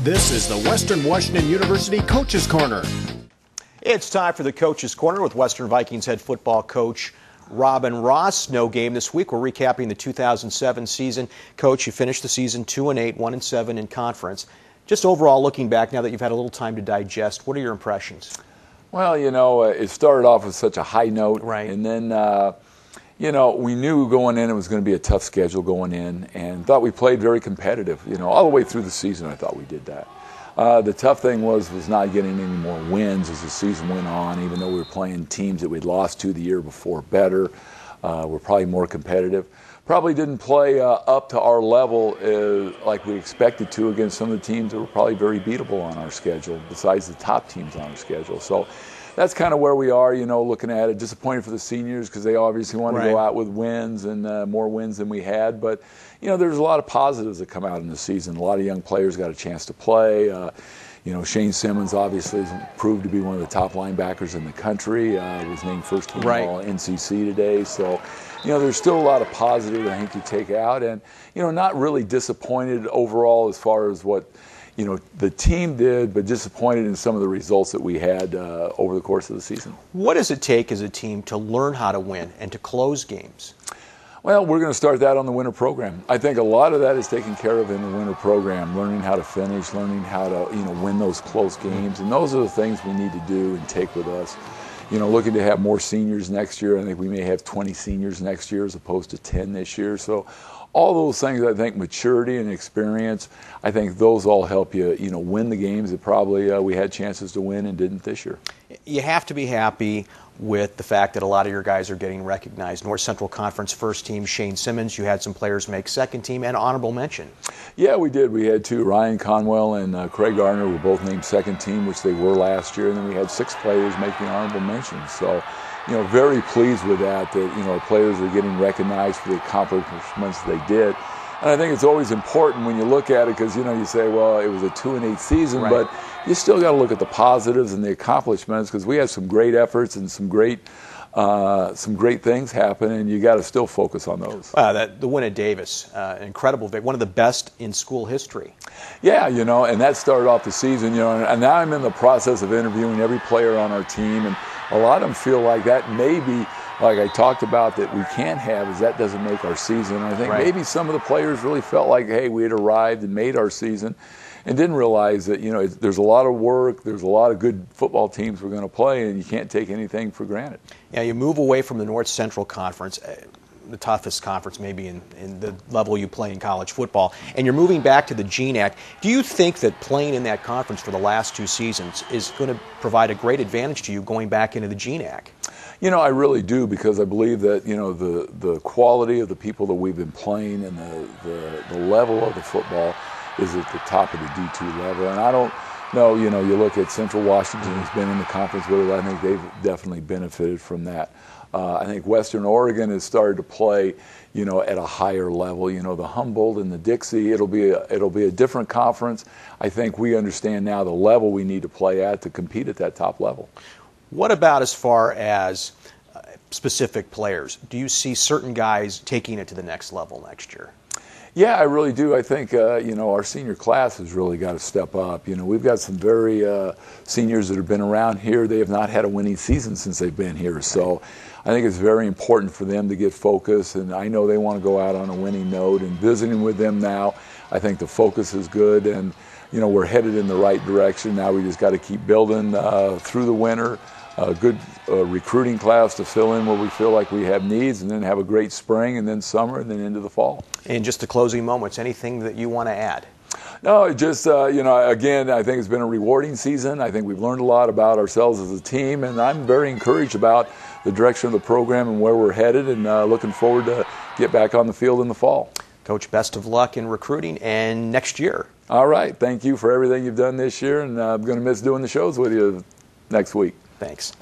This is the Western Washington University Coaches Corner. It's time for the Coaches Corner with Western Vikings head football coach Robin Ross. No game this week. We're recapping the 2007 season. Coach, you finished the season 2-8, 1-7 in conference. Just overall looking back, now that you've had a little time to digest, what are your impressions? Well, it started off with such a high note. Right. And then, we knew going in it was going to be a tough schedule going in, and thought we played very competitive. All the way through the season I thought we did that. The tough thing was not getting any more wins as the season went on, even though we were playing teams that we'd lost to the year before better. We're probably more competitive. Probably didn't play up to our level like we expected to against some of the teams that were probably very beatable on our schedule, besides the top teams on our schedule. So that's kind of where we are, looking at it. Disappointed for the seniors because they obviously want to go out with wins and more wins than we had. But, there's a lot of positives that come out in the season. A lot of young players got a chance to play. Shane Simmons obviously has proved to be one of the top linebackers in the country. Was named first team all NCC today. So, there's still a lot of positive I think you take out. And, not really disappointed overall as far as what, the team did, but disappointed in some of the results that we had over the course of the season. What does it take as a team to learn how to win and to close games? Well, we're going to start that on the winter program. I think a lot of that is taken care of in the winter program, learning how to finish, learning how to, win those close games. And those are the things we need to do and take with us. Looking to have more seniors next year. I think we may have 20 seniors next year as opposed to 10 this year. So all those things, I think maturity and experience, I think those all help you, win the games that probably we had chances to win and didn't this year. You have to be happy with the fact that a lot of your guys are getting recognized. North Central Conference first team, Shane Simmons, you had some players make second team and honorable mention. Yeah, we did. We had two. Ryan Conwell and Craig Gardner were both named second team, which they were last year. And then we had 6 players making honorable mentions. So, very pleased with that, our players are getting recognized for the accomplishments they did. And I think it's always important when you look at it because, you say, well, it was a 2-8 season, but you still got to look at the positives and the accomplishments because we had some great efforts and some great things happen, and you got to still focus on those. The win at Davis, incredible victory, one of the best in school history. Yeah, and that started off the season, and now I'm in the process of interviewing every player on our team, and a lot of them feel like that maybe, like I talked about, that we can't have is that doesn't make our season. And I think maybe some of the players really felt like, hey, we had arrived and made our season and didn't realize that, there's a lot of work, there's a lot of good football teams we're going to play, and you can't take anything for granted. Yeah, you move away from the North Central Conference, the toughest conference maybe in the level you play in college football, and you're moving back to the GNAC. Do you think that playing in that conference for the last 2 seasons is going to provide a great advantage to you going back into the GNAC? I really do, because I believe that, the quality of the people that we've been playing and the level of the football is at the top of the D2 level. And I don't know, you look at Central Washington has been in the conference with us. I think they've definitely benefited from that. I think Western Oregon has started to play, at a higher level. The Humboldt and the Dixie, it'll be a different conference. I think we understand now the level we need to play at to compete at that top level. What about as far as specific players? Do you see certain guys taking it to the next level next year? Yeah, I really do. I think, our senior class has really got to step up. We've got some very seniors that have been around here. They have not had a winning season since they've been here. So I think it's very important for them to get focused, and I know they want to go out on a winning note. And visiting with them now, I think the focus is good, and, we're headed in the right direction. Now we just got to keep building through the winter. A good recruiting class to fill in where we feel like we have needs, and then have a great spring, and then summer, and then into the fall. And just the closing moments, anything that you want to add? No, just, again, I think it's been a rewarding season. I think we've learned a lot about ourselves as a team, and I'm very encouraged about the direction of the program and where we're headed, and looking forward to get back on the field in the fall. Coach, best of luck in recruiting and next year. All right. Thank you for everything you've done this year, and I'm going to miss doing the shows with you next week. Thanks.